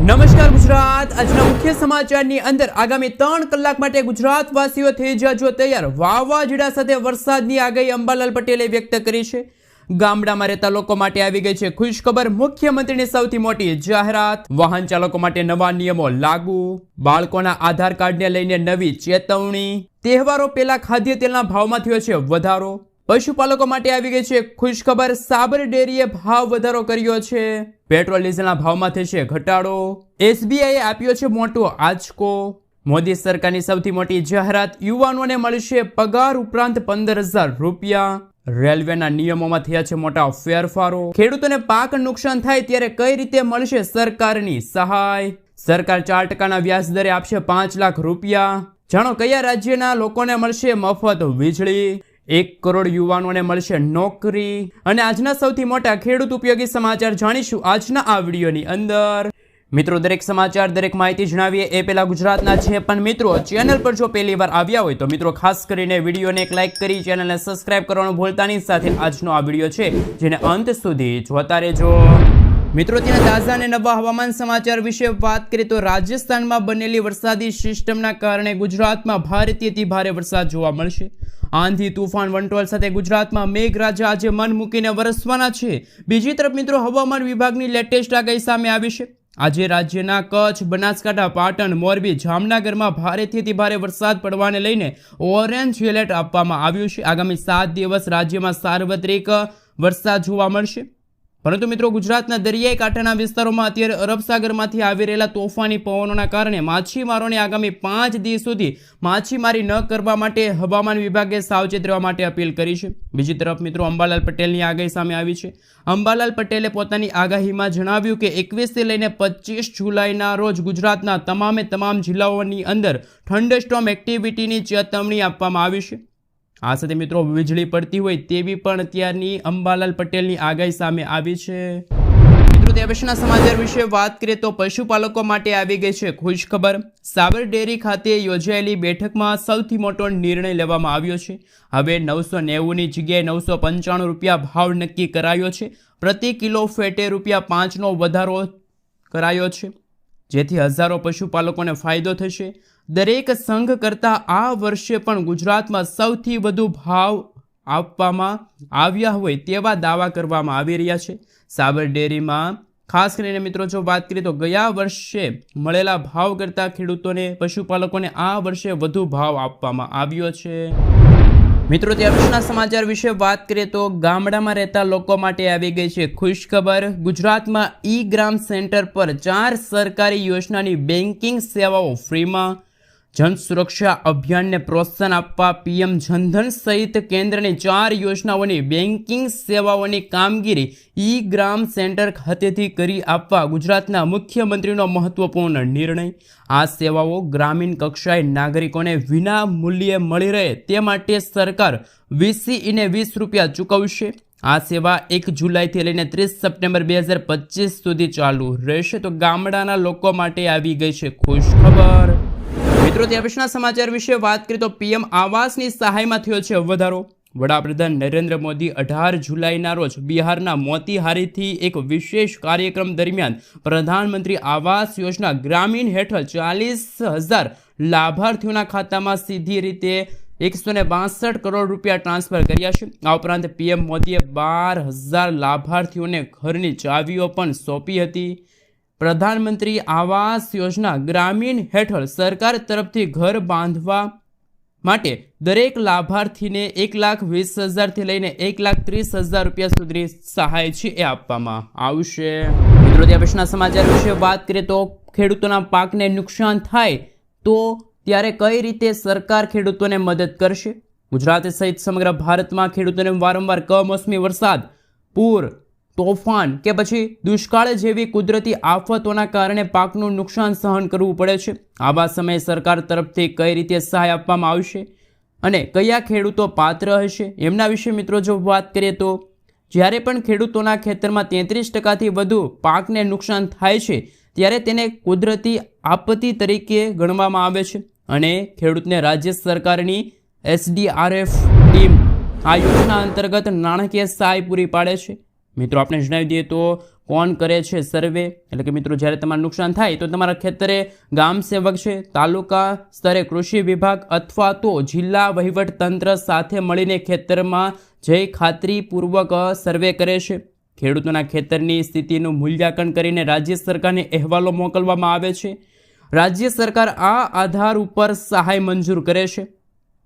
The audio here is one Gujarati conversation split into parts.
નમસ્કાર ગુજરાત। આજના મુખ્ય સમાચારની અંદર આગામી 3 કલાક માટે ગુજરાતવાસીઓ થઈ જાજો તૈયાર। વાવાઝોડા સાથે વરસાદની આગાહી અંબાલાલ પટેલે વ્યક્ત કરી છે। ગામડામાં રહેતા લોકો માટે આવી ગઈ છે ખુશખબર। મુખ્યમંત્રીની સૌથી મોટી જાહેરાત। વાહન ચાલકો માટે નવા નિયમો લાગુ। બાળકોના આધાર કાર્ડને લઈને નવી ચેતવણી। તહેવારો પહેલા ખાદ્ય તેલના ભાવમાં થયો છે વધારો। પશુપાલકો માટે આવી ગઈ છે ખુશખબર। સાબર ડેરીએ ભાવ વધારો કર્યો છે। પેટ્રોલ ડીઝલના ભાવમાં થશે ઘટાડો। એસબીઆઈએ આપ્યો છે મોટો આંચકો। મોદી સરકારની સૌથી મોટી જાહેરાત। યુવાનોને મળશે પગાર ઉપરાંત 15,000 રૂપિયા। રેલવેના નિયમોમાં થયા છે મોટા ફેરફારો। ખેડૂતોને પાક નુકસાન થાય ત્યારે કઈ રીતે મળશે સરકારની સહાય। સરકાર 4% વ્યાજ દરે આપશે 5 લાખ રૂપિયા। જાણો કયા રાજ્યના લોકોને મળશે મફત વીજળી। 1 કરોડ યુવાનોને મળશે નોકરી। અને આજના સૌથી મોટા ખેડૂત ઉપયોગી સમાચાર જાણીશું આજના આ વિડીયોની અંદર। મિત્રો, દરેક સમાચાર દરેક માહિતી જણાવીએ એ પહેલા ગુજરાતના છે પણ મિત્રો ચેનલ પર જો પહેલી વાર આવ્યા હોય તો મિત્રો ખાસ કરીને વિડીયોને એક લાઇક કરી ચેનલને સબસ્ક્રાઇબ કરવાનું ભૂલતા નહીં। સાથે આજનો આ વિડીયો છે જેને અંત સુધી જોતા રહેજો। મિત્રો, ત્યાં તાજા અને નવા હવામાન સમાચાર વિશે વાત કરીએ તો રાજસ્થાનમાં બનેલી વરસાદી સિસ્ટમના કારણે ગુજરાતમાં ભારેથી ભારે વરસાદ જોવા મળશે। આંધી તૂફાન વંટોળ સાથે ગુજરાતમાં મેઘરાજા આજે મન મૂકીને વરસવાના છે। બીજી તરફ મિત્રો હવામાન વિભાગની લેટેસ્ટ આગાહી સામે આવી છે। આજે રાજ્યના કચ્છ, બનાસકાંઠા, પાટણ, મોરબી, જામનગરમાં ભારેથી ભારે વરસાદ પડવાને લઈને ઓરેન્જ એલર્ટ આપવામાં આવ્યું છે। આગામી 7 દિવસ રાજ્યમાં સાર્વત્રિક વરસાદ જોવા મળશે। પરંતુ મિત્રો ગુજરાતના દરિયાઈ કાંઠાના વિસ્તારોમાં અત્યારે અરબ સાગરમાંથી આવી રહેલા તોફાની પવનોના કારણે માછીમારોને આગામી 5 દિવસ સુધી માછીમારી ન કરવા માટે હવામાન વિભાગે સાવચેત રહેવા માટે અપીલ કરી છે। બીજી તરફ મિત્રો અંબાલાલ પટેલની આગાહી સામે આવી છે। અંબાલાલ પટેલે પોતાની આગાહીમાં જણાવ્યું કે 21 થી લઈને 25 જુલાઈના રોજ ગુજરાતના તમામ જિલ્લાઓની અંદર થંડરસ્ટોર્મ એક્ટિવિટીની ચેતવણી આપવામાં આવી છે। આ સાથે મિત્રો વીજળી પડતી હોય તેવી પણ અત્યારની અંબાલાલ પટેલની આગાહી સામે આવી છે। મિત્રો, તે પછીના સમાચાર વિશે વાત કરીએ તો પશુપાલકો માટે આવી ગઈ છે ખુશખબર। સાબર ડેરી ખાતે યોજાયેલી બેઠકમાં સૌથી મોટો નિર્ણય લેવામાં આવ્યો છે। હવે 990ની જગ્યાએ 995 રૂપિયા ભાવ નક્કી કરાયો છે। પ્રતિ કિલો ફેટે ₹5નો વધારો કરાયો છે, જેથી હજારો પશુપાલકોને ફાયદો થશે। દરેક સંઘ કરતાં આ વર્ષે પણ ગુજરાતમાં સૌથી વધુ ભાવ આપવામાં આવ્યા હોય તેવા દાવા કરવામાં આવી રહ્યા છે। સાબર ડેરીમાં ખાસ કરીને મિત્રો જો વાત કરીએ તો ગયા વર્ષે મળેલા ભાવ કરતાં ખેડૂતોને પશુપાલકોને આ વર્ષે વધુ ભાવ આપવામાં આવ્યો છે। મિત્રો, ત્યારપછીના સમાચાર વિશે વાત કરીએ તો ગામડામાં રહેતા લોકો માટે આવી ગઈ છે ખુશખબર। ગુજરાતમાં ઈ ગ્રામ સેન્ટર પર 4 સરકારી યોજનાની બેન્કિંગ સેવાઓ ફ્રીમાં। જન સુરક્ષા અભિયાનને પ્રોત્સાહન આપવા પીએમ જનધન સહિત કેન્દ્રની 4 યોજનાઓની બેન્કિંગ સેવાઓની કામગીરી ઈ ગ્રામ સેન્ટર ખાતેથી કરી આપવા ગુજરાતના મુખ્યમંત્રીનો મહત્વપૂર્ણ નિર્ણય। આ સેવાઓ ગ્રામીણ કક્ષાએ નાગરિકોને વિના મૂલ્યે મળી રહે તે માટે સરકાર વીસીઈને ₹20 ચૂકવશે। આ સેવા 1 જુલાઈથી લઈને 30 સપ્ટેમ્બર 2025 સુધી ચાલુ રહેશે। તો ગામડાના લોકો માટે આવી ગઈ છે ખુશખબર। મિત્રો, ત્યાં પછીના સમાચાર વિશે વાત કરીએ તો પીએમ આવાસની સહાયમાં થયો છે વધારો। વડાપ્રધાન નરેન્દ્ર મોદી 18 જુલાઈના રોજ બિહારના મોતીહારીથી એક વિશેષ કાર્યક્રમ દરમિયાન પ્રધાનમંત્રી આવાસ યોજના ગ્રામીણ હેઠળ 40,000 લાભાર્થીઓના ખાતામાં સીધી રીતે 162 કરોડ રૂપિયા ટ્રાન્સફર કર્યા છે। આ ઉપરાંત પીએમ મોદીએ 12,000 લાભાર્થીઓને ઘરની ચાવીઓ પણ સોંપી હતી। પ્રધાનમંત્રી આવાસ યોજના ગ્રામીણ હેઠળ સરકાર તરફથી ઘર બાંધવા માટે દરેક લાભાર્થીને 1,20,000 થી લઈને 1,30,000 રૂપિયા સુધી સહાય છે એ આપવામાં આવશે। મિત્રો, ત્યાં પછીના સમાચાર વિશે વાત કરીએ તો ખેડૂતોના પાકને નુકસાન થાય તો ત્યારે કઈ રીતે સરકાર ખેડૂતોને મદદ કરશે। ગુજરાત સહિત સમગ્ર ભારતમાં ખેડૂતોને વારંવાર કમોસમી વરસાદ, પૂર, તોફાન કે પછી દુષ્કાળ જેવી કુદરતી આફતોના કારણે પાકનું નુકસાન સહન કરવું પડે છે। આવા સમયે સરકાર તરફથી કઈ રીતે સહાય આપવામાં આવશે અને કયા ખેડૂતો પાત્ર હશે એમના વિશે મિત્રો જો વાત કરીએ તો જ્યારે પણ ખેડૂતોના ખેતરમાં 33%થી વધુ પાકને નુકસાન થાય છે ત્યારે તેને કુદરતી આપત્તિ તરીકે ગણવામાં આવે છે અને ખેડૂતને રાજ્ય સરકારની SDRF ટીમ આ યોજના અંતર્ગત નાણાકીય સહાય પૂરી પાડે છે। મિત્રો આપણે જણાવી દઈએ તો કોણ કરે છે સર્વે, એટલે કે મિત્રો જ્યારે તમારું નુકસાન થાય તો તમારા ખેતરે ગામ સેવક છે, તાલુકા સ્તરે કૃષિ વિભાગ અથવા તો જિલ્લા વહીવટ તંત્ર સાથે મળીને ખેતરમાં જઈ ખાતરીપૂર્વક સર્વે કરે છે. ખેડૂતોના ખેતરની સ્થિતિનું મૂલ્યાંકન કરીને રાજ્ય સરકારને અહેવાલો મોકલવામાં આવે છે. રાજ્ય સરકાર આ આધાર ઉપર સહાય મંજૂર કરે છે.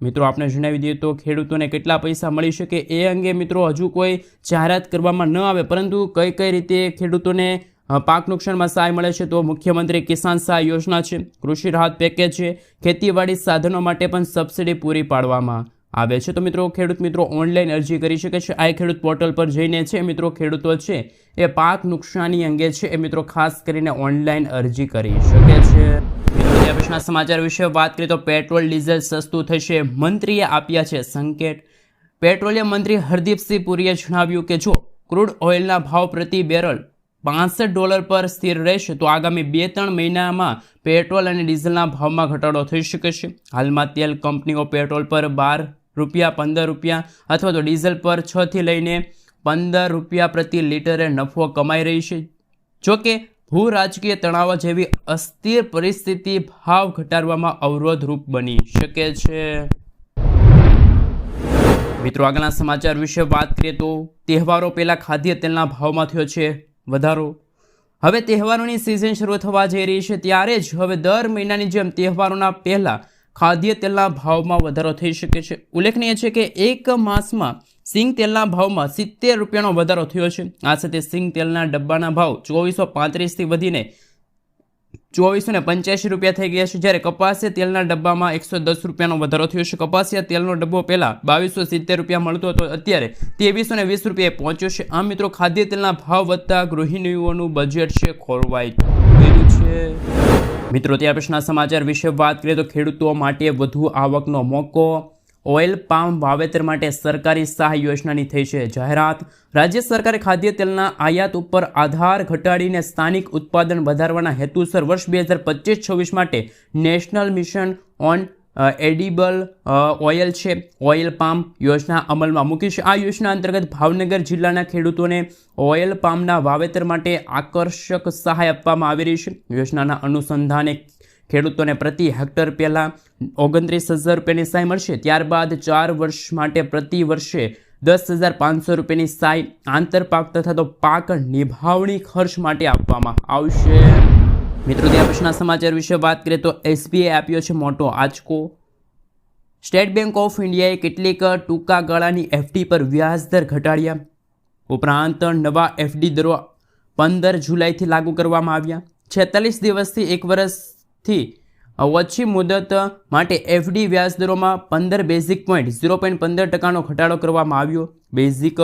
મિત્રો આપણે જણાવી દઈએ તો ખેડૂતોને કેટલા પૈસા મળી શકે એ અંગે મિત્રો હજુ કોઈ જાહેરાત કરવામાં ન આવે, પરંતુ કઈ રીતે ખેડૂતોને પાક નુકસાનમાં સહાય મળે છે તો મુખ્યમંત્રી કિસાન સહાય યોજના છે, કૃષિ રાહત પેકેજ છે, ખેતીવાડી સાધનો માટે પણ સબસિડી પૂરી પાડવામાં આવે છે. તો મિત્રો ખેડૂત મિત્રો ઓનલાઈન અરજી કરી શકે છે. આ ખેડૂત પોર્ટલ પર જઈને છે મિત્રો ખેડૂતો છે એ પાક નુકસાની અંગે છે એ મિત્રો ખાસ કરીને ઓનલાઈન અરજી કરી શકે છે. ત્યાર પછીના સમાચાર વિશે વાત કરીએ તો પેટ્રોલ ડીઝલ સસ્તું થશે, મંત્રીએ આપ્યા છે સંકેત. પેટ્રોલિયમ મંત્રી હરદીપસિંહ પુરીએ જણાવ્યું કે જો ક્રૂડ ઓઇલના ભાવ પ્રતિ બેરલ $65 પર સ્થિર રહેશે તો આગામી 2-3 મહિનામાં પેટ્રોલ અને ડીઝલના ભાવમાં ઘટાડો થઈ શકે છે. હાલમાં તેલ કંપનીઓ પેટ્રોલ પર ₹12, ₹15 અથવા તો ડીઝલ પર 6 થી લઈને ₹15 પ્રતિ લીટરે નફો કમાઈ રહી છે. જોકે ભૂ રાજકીય તણાવ જેવી અસ્થિર પરિસ્થિતિ ભાવ ઘટાડવામાં અવરોધરૂપ બની શકે છે. મિત્રો આગળના સમાચાર વિશે વાત કરીએ તો તહેવારો પહેલા ખાદ્ય તેલના ભાવમાં થયો છે વધારો. હવે તહેવારોની સિઝન શરૂ થવા જઈ રહી છે ત્યારે જ હવે દર મહિનાની જેમ તહેવારોના પહેલા ખાદ્ય તેલના ભાવમાં વધારો થઈ શકે છે. ઉલ્લેખનીય છે કે એક માસમાં સિંગ તેલના ભાવમાં ₹70નો વધારો થયો છે. આ સાથે સિંગ તેલના ડબ્બાના ભાવ ₹2435 થી વધીને ₹2485 થઈ ગયા છે, જ્યારે કપાસિયા તેલના ડબ્બામાં ₹110નો વધારો થયો છે. કપાસિયા તેલનો ડબ્બો પહેલા ₹2270 મળતો હતો, અત્યારે ₹2320 પહોંચ્યો છે. આમ મિત્રો ખાદ્ય તેલના ભાવ વધતા ગૃહિણીઓનું બજેટ છે ખોરવાઈ ગયું છે. મિત્રો ત્યાર પછીના સમાચાર વિશે વાત કરીએ તો ખેડૂતો માટે વધુ આવકનો મોકો, ઓઇલ પામ વાવેતર માટે સરકારી સહાય યોજનાની થઈ છે જાહેરાત. રાજ્ય સરકારે ખાદ્ય તેલના આયાત ઉપર આધાર ઘટાડીને સ્થાનિક ઉત્પાદન વધારવાના હેતુસર વર્ષ 2025-26 માટે national mission on edible oil છે ઓઇલ પામ યોજના અમલમાં મૂકી છે. આ યોજના અંતર્ગત ભાવનગર જિલ્લાના ખેડૂતોને ઓઇલ પામના વાવેતર માટે આકર્ષક સહાય આપવામાં આવી રહી છે. યોજનાના અનુસંધાને ખેડૂતોને પ્રતિ હેક્ટર પહેલાં ₹29,000ની સહાય મળશે. ત્યારબાદ 4 વર્ષ માટે પ્રતિ વર્ષે ₹10,500ની સહાય આંતરપાક તથા તો પાક નિભાવણી ખર્ચ માટે આપવામાં આવશે. મિત્રો ત્યાર પછીના સમાચાર વિશે વાત કરીએ તો SBI આપ્યો છે મોટો આંચકો. સ્ટેટ બેંક ઓફ ઇન્ડિયાએ કેટલીક ટૂંકા ગાળાની FD પર વ્યાજદર ઘટાડ્યા. ઉપરાંત નવા FD દરો 15 જુલાઈથી લાગુ કરવામાં આવ્યા. 46 દિવસથી 1 વર્ષથી ઓછી મુદત માટે FD વ્યાજદરોમાં 15 બેઝિક પોઈન્ટ 0.15%નો ઘટાડો કરવામાં આવ્યો. બેઝિક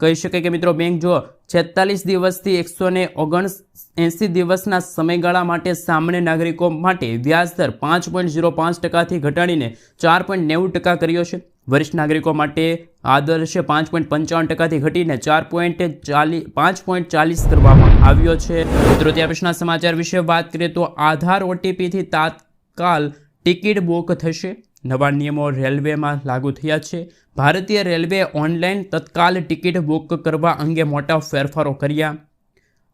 કહી શકાય કે મિત્રો બેંક જો 46 દિવસથી 179 દિવસના સમયગાળા માટે સામાન્ય નાગરિકો માટે વ્યાજદર 5.05%થી ઘટાડીને 4.90% કર્યો છે. વરિષ્ઠ નાગરિકો માટે આ દર છે 5.55%થી ઘટીને 5.40 કરવામાં આવ્યો છે. મિત્રો ત્યાર પછીના સમાચાર વિશે વાત કરીએ તો આધાર OTPથી તાત્કાલ ટિકિટ બુક થશે. નવા નિયમો રેલવેમાં લાગુ થયા છે. ભારતીય રેલવે ઓનલાઈન તત્કાલ ટિકિટ બુક કરવા અંગે મોટા ફેરફારો કર્યા.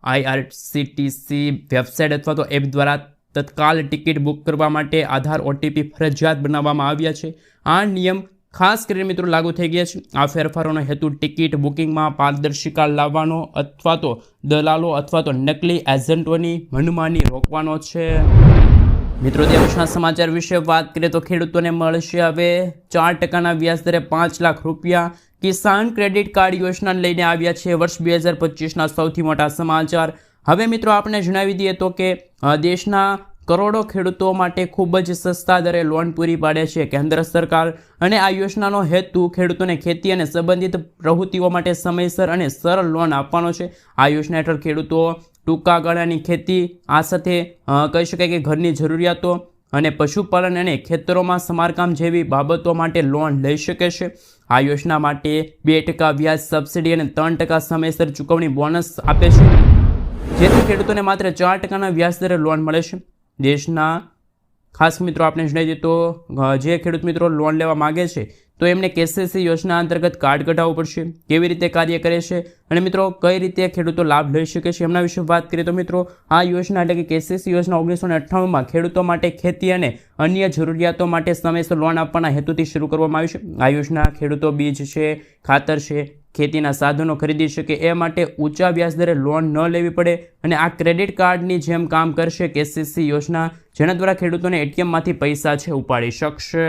IRCTC વેબસાઇટ અથવા તો એપ દ્વારા તત્કાલ ટિકિટ બુક કરવા માટે આધાર OTP ફરજિયાત બનાવવામાં આવ્યા છે. આ નિયમ ખાસ કરીને મિત્રો લાગુ થઈ ગયા છે. આ ફેરફારોનો હેતુ ટિકિટ બુકિંગમાં પારદર્શિતા લાવવાનો અથવા તો દલાલો અથવા તો નકલી એજન્ટોની મનમાની રોકવાનો છે. મિત્રો ત્યાર પછીના સમાચાર વિશે વાત કરીએ તો ખેડૂતોને મળશે હવે 4%ના વ્યાજદરે ₹5 લાખ. કિસાન ક્રેડિટ કાર્ડ યોજનાને લઈને આવ્યા છે વર્ષ 2025ના સૌથી મોટા સમાચાર. હવે મિત્રો આપણે જણાવી દઈએ તો કે દેશના કરોડો ખેડૂતો માટે ખૂબ જ સસ્તા દરે લોન પૂરી પાડે છે કેન્દ્ર સરકાર, અને આ યોજનાનો હેતુ ખેડૂતોને ખેતી અને સંબંધિત પ્રવૃત્તિઓ માટે સમયસર અને સરળ લોન આપવાનો છે. આ યોજના હેઠળ ખેડૂતો ટૂંકા ગાળાની ખેતી, આ સાથે કહી શકાય કે ઘરની જરૂરિયાતો અને પશુપાલન અને ખેતરોમાં સમારકામ જેવી બાબતો માટે લોન લઈ શકે છે. આ યોજના માટે 2% વ્યાજ સબસિડી અને 3% સમયસર ચૂકવણી બોનસ આપે છે, જેથી ખેડૂતોને માત્ર 4%ના વ્યાજદરે લોન મળે છે. દેશના ખાસ મિત્રો આપણે જણાવી દઈએ તો જે ખેડૂત મિત્રો લોન લેવા માગે છે તો એમને KCC યોજના અંતર્ગત કાર્ડ કઢાવવું પડશે, કેવી રીતે કાર્ય કરે છે અને મિત્રો કઈ રીતે ખેડૂતો લાભ લઈ શકે છે એમના વિશે વાત કરીએ તો મિત્રો આ યોજના એટલે કે KCC યોજના 1998માં ખેડૂતો માટે ખેતી અને અન્ય જરૂરિયાતો માટે સમયસર લોન આપવાના હેતુથી શરૂ કરવામાં આવી છે. આ યોજના ખેડૂતો બીજ છે, ખાતર છે, ખેતીના સાધનો ખરીદી શકે એ માટે ઊંચા વ્યાજદરે લોન ન લેવી પડે અને આ ક્રેડિટ કાર્ડની જેમ કામ કરશે KCC યોજના, જેના દ્વારા ખેડૂતોને ATMમાંથી પૈસા છે ઉપાડી શકશે.